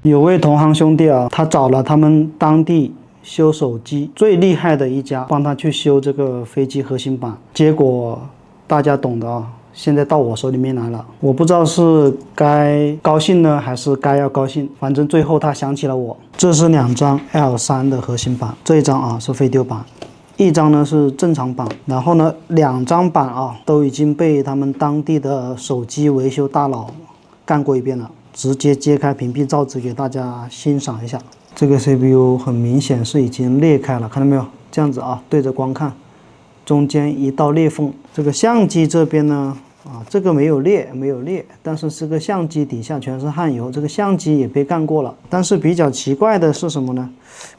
有位同行兄弟啊，他找了他们当地修手机最厉害的一家，帮他去修这个飞机核心板。结果大家懂的啊，现在到我手里面来了，我不知道是该高兴呢，还是该要高兴。反正最后他想起了我。这是2张 L3 的核心板，这一张啊是飞丢板，一张呢是正常板。然后呢，2张板啊都已经被他们当地的手机维修大佬干过一遍了。直接揭开屏蔽罩子给大家欣赏一下。这个 CPU 很明显是已经裂开了，看到没有？这样子啊，对着光看，中间一道裂缝。这个相机这边呢，这个没有裂，但是这个相机底下全是焊油，这个相机也被干过了。但是比较奇怪的是什么呢？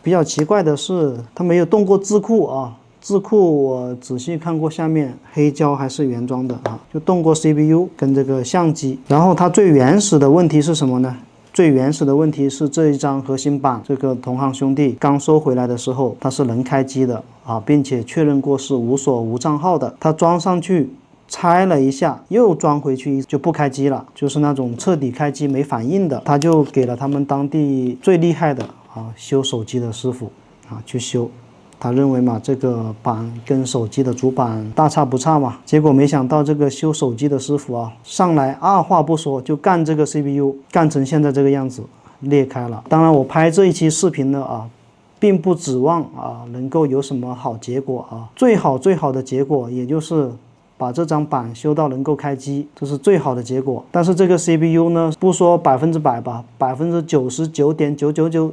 比较奇怪的是它没有动过字库啊。字库我仔细看过，下面黑胶还是原装的啊，就动过 CPU 跟这个相机。然后它最原始的问题是什么呢？最原始的问题是这一张核心板，这个同行兄弟刚收回来的时候，它是能开机的啊，并且确认过是无锁无账号的。它装上去拆了一下，又装回去就不开机了，就是那种彻底开机没反应的。他就给了他们当地最厉害的修手机的师傅去修。他认为嘛，这个板跟手机的主板大差不差嘛，结果没想到这个修手机的师傅上来二话不说就干这个 CPU， 干成现在这个样子，裂开了。当然我拍这一期视频呢并不指望能够有什么好结果最好的结果也就是把这张板修到能够开机，这是最好的结果。但是这个 CPU 呢，不说100%吧，99.9999%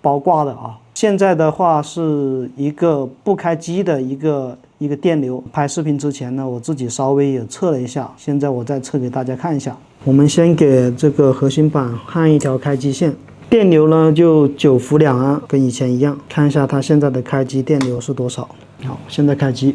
包挂的现在的话是一个不开机的一个电流。拍视频之前呢，我自己稍微也测了一下，现在我再测给大家看一下。我们先给这个核心板焊一条开机线，电流呢就9伏2安，跟以前一样。看一下它现在的开机电流是多少。好，现在开机。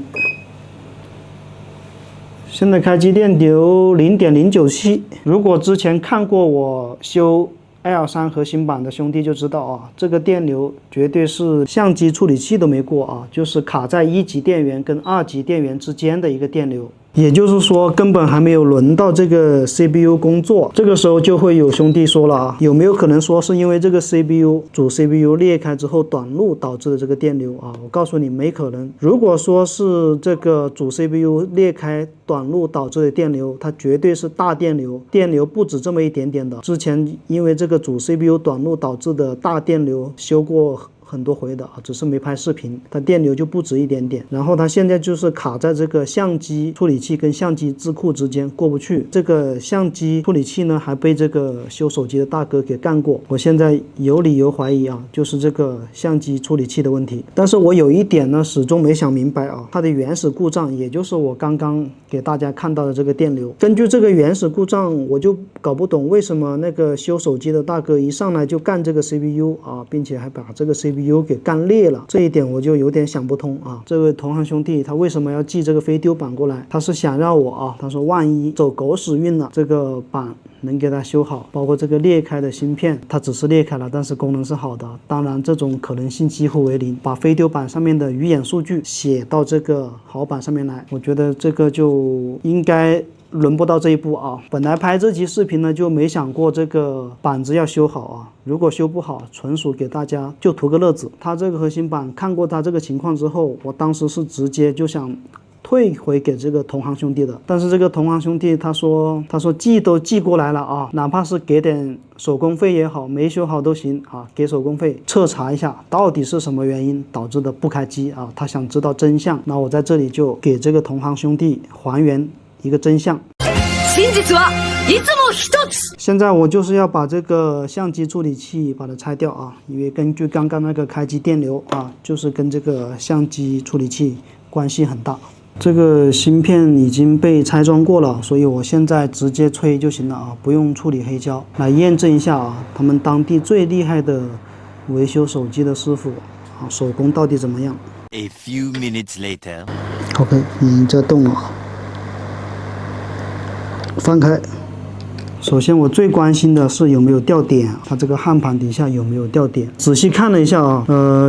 现在开机电流0.097。如果之前看过我修 L3 核心板的兄弟就知道这个电流绝对是相机处理器都没过就是卡在1级电源跟2级电源之间的一个电流。也就是说根本还没有轮到这个 CPU 工作。这个时候就会有兄弟说了有没有可能说是因为这个 主 CPU 裂开之后短路导致的这个电流我告诉你没可能。如果说是这个主 CPU 裂开短路导致的电流，它绝对是大电流，电流不止这么一点点的。之前因为这个主 CPU 短路导致的大电流修过很多回的只是没拍视频，它电流就不止一点点。然后它现在就是卡在这个相机处理器跟相机字库之间过不去。这个相机处理器呢还被这个修手机的大哥给干过。我现在有理由怀疑就是这个相机处理器的问题。但是我有一点呢始终没想明白它的原始故障，也就是我刚刚给大家看到的这个电流。根据这个原始故障，我就搞不懂为什么那个修手机的大哥一上来就干这个 CPU 并且还把这个 CPU给干裂了，这一点我就有点想不通这位同行兄弟他为什么要寄这个飞丢板过来？他是想让我他说万一走狗屎运了，这个板能给他修好。包括这个裂开的芯片，它只是裂开了，但是功能是好的。当然这种可能性几乎为零。把飞丢板上面的鱼眼数据写到这个好板上面来，我觉得这个就应该轮不到这一步本来拍这期视频呢就没想过这个板子要修好如果修不好纯属给大家就图个乐子。他这个核心板看过他这个情况之后，我当时是直接就想退回给这个同行兄弟的。但是这个同行兄弟他说寄都寄过来了哪怕是给点手工费也好，没修好都行给手工费彻查一下到底是什么原因导致的不开机他想知道真相。那我在这里就给这个同行兄弟还原一个真相。现在我就是要把这个相机处理器把它拆掉因为根据刚刚那个开机电流就是跟这个相机处理器关系很大。这个芯片已经被拆装过了，所以我现在直接吹就行了不用处理黑胶。来验证一下他们当地最厉害的维修手机的师傅手工到底怎么样。 A few minutes later. OK， 在动了，翻开。首先我最关心的是有没有掉点，它这个焊盘底下有没有掉点。仔细看了一下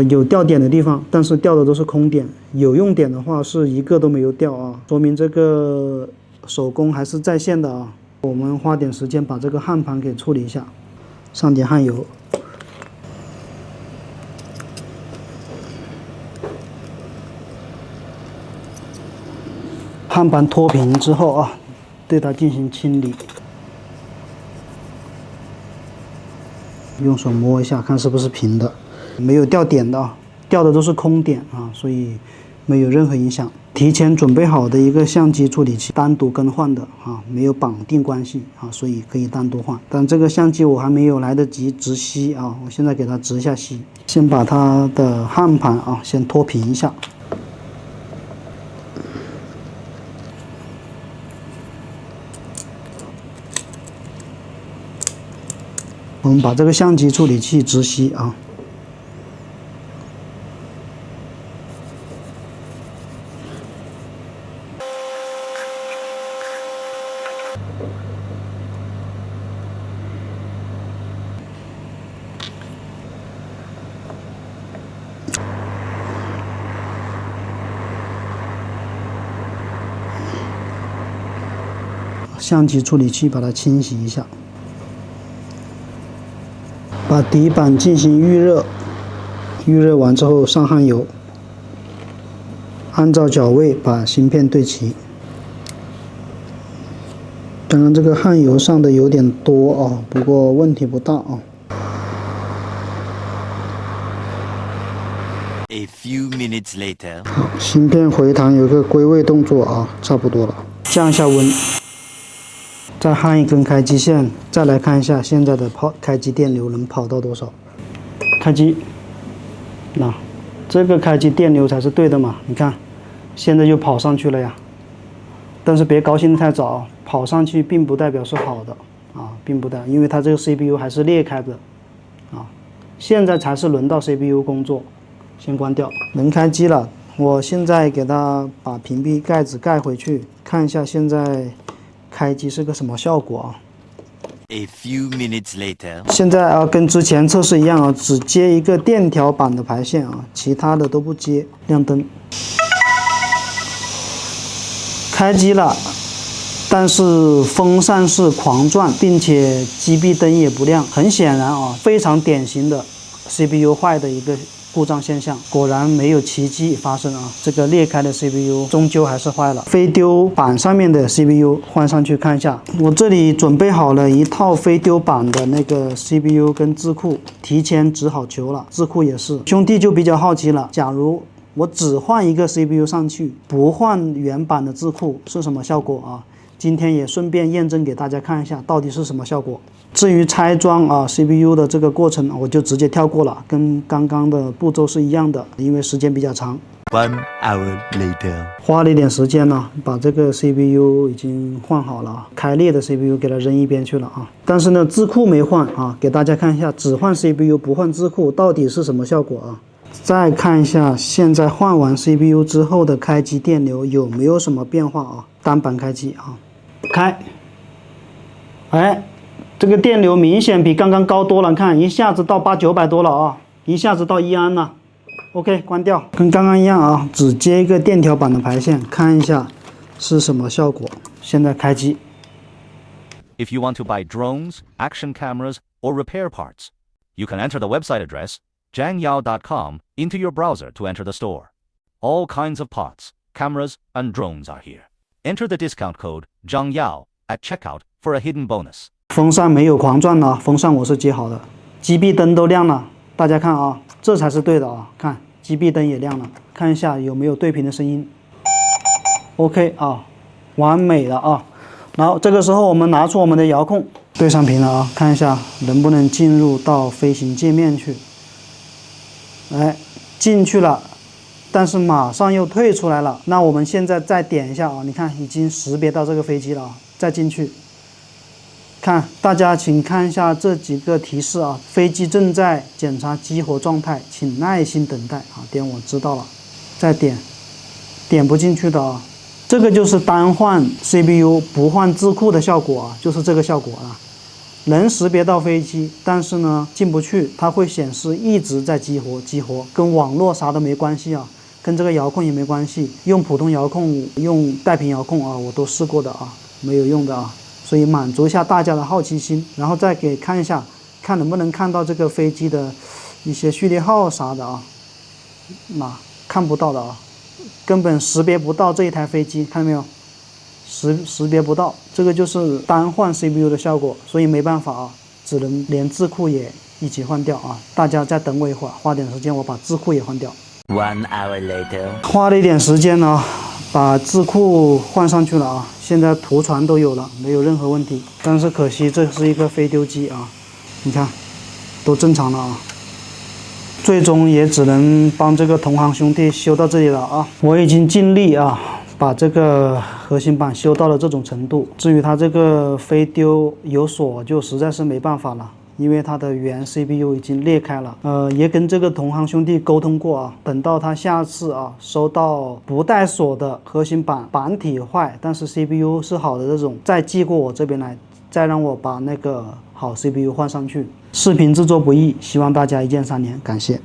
有掉点的地方，但是掉的都是空点，有用点的话是一个都没有掉说明这个手工还是在线的我们花点时间把这个焊盘给处理一下。上点焊油。焊板脱平之后啊，对它进行清理。用手摸一下，看是不是平的，没有掉点的啊，掉的都是空点啊，所以没有任何影响。提前准备好的一个相机处理器，单独更换的啊，没有绑定关系啊，所以可以单独换。但这个相机我还没有来得及直吸啊，我现在给它直一下吸。先把它的焊盘啊先脱平一下。我们把这个相机处理器直吸啊。相机处理器把它清洗一下。把底板进行预热，预热完之后上焊油，按照脚位把芯片对齐。刚刚这个焊油上的有点多啊，不过问题不大啊。A few minutes later. 好，芯片回弹有个归位动作啊，差不多了。降一下温，再焊一根开机线，再来看一下现在的开机电流能跑到多少。开机，那这个开机电流才是对的嘛？你看，现在就跑上去了呀。但是别高兴得太早，跑上去并不代表是好的啊，并不代表，因为它这个 CPU 还是裂开的啊。现在才是轮到 CPU 工作，先关掉。能开机了，我现在给它把屏蔽盖子盖回去，看一下现在开机是个什么效果啊。A few minutes later. 现在啊，跟之前测试一样啊，只接一个电条板的排线啊，其他的都不接。亮灯，开机了，但是风扇是狂转，并且机臂灯也不亮。很显然啊，非常典型的 CPU 坏的一个故障现象。果然没有奇迹发生啊，这个裂开的 CPU 终究还是坏了。飞丢板上面的 CPU 换上去看一下，我这里准备好了一套飞丢板的那个 CPU 跟字库，提前指好球了，字库也是。兄弟就比较好奇了，假如我只换一个 CPU 上去，不换原版的字库是什么效果啊？今天也顺便验证给大家看一下，到底是什么效果。至于拆装啊 CPU 的这个过程，我就直接跳过了，跟刚刚的步骤是一样的，因为时间比较长。1 hour later. 花了一点时间呢，把这个 CPU 已经换好了，开裂的 CPU 给它扔一边去了啊。但是呢，字库没换啊，给大家看一下，只换 CPU 不换字库到底是什么效果啊？再看一下现在换完 CPU 之后的开机电流有没有什么变化啊？单板开机啊，开，哎，这个电流明显比刚刚高多了，看一下子到800-900多了啊，一下子到1安了。OK， 关掉，跟刚刚一样啊，只接一个电条板的排线，看一下是什么效果。现在开机。If you want to buy drones, action cameras, or repair parts, you can enter the website address jangyao.com into your browser to enter the store. All kinds of pots, cameras, and drones are here. Enter the discount code JANGYAO at checkout for a hidden bonus. 风扇没有狂转了，风扇我是接好的，机臂灯都亮了，大家看啊，这才是对的啊，看机臂灯也亮了，看一下有没有对频的声音。OK 啊，完美了啊。然后这个时候我们拿出我们的遥控，对上屏了啊，看一下能不能进入到飞行界面去。哎，进去了，但是马上又退出来了。那我们现在再点一下啊，你看已经识别到这个飞机了啊，再进去。看，大家请看一下这几个提示啊，飞机正在检查激活状态，请耐心等待啊。点我知道了，再点，点不进去的啊。这个就是单换 CPU 不换字库的效果啊，就是这个效果啊。能识别到飞机，但是呢进不去，它会显示一直在激活，跟网络啥都没关系啊，跟这个遥控也没关系。用普通遥控，用带频遥控啊，我都试过的啊，没有用的啊。所以满足一下大家的好奇心，然后再给看一下看能不能看到这个飞机的一些序列号啥的啊，那看不到的啊，根本识别不到这一台飞机，看到没有？识别不到，这个就是单换 CPU 的效果，所以没办法啊，只能连智库也一起换掉啊。大家再等我一会儿，花点时间我把智库也换掉。1 hour later. 花了一点时间呢，把智库换上去了啊，现在图传都有了，没有任何问题。但是可惜这是一个飞丢机啊，你看，都正常了啊。最终也只能帮这个同行兄弟修到这里了啊。我已经尽力啊，把这个核心板修到了这种程度。至于它这个飞丢有锁，就实在是没办法了。因为它的原 CPU 已经裂开了，也跟这个同行兄弟沟通过啊，等到他下次啊收到不带锁的核心板，板体坏，但是 CPU 是好的这种，再寄过我这边来，再让我把那个好 CPU 换上去。视频制作不易，希望大家一键3连，感谢。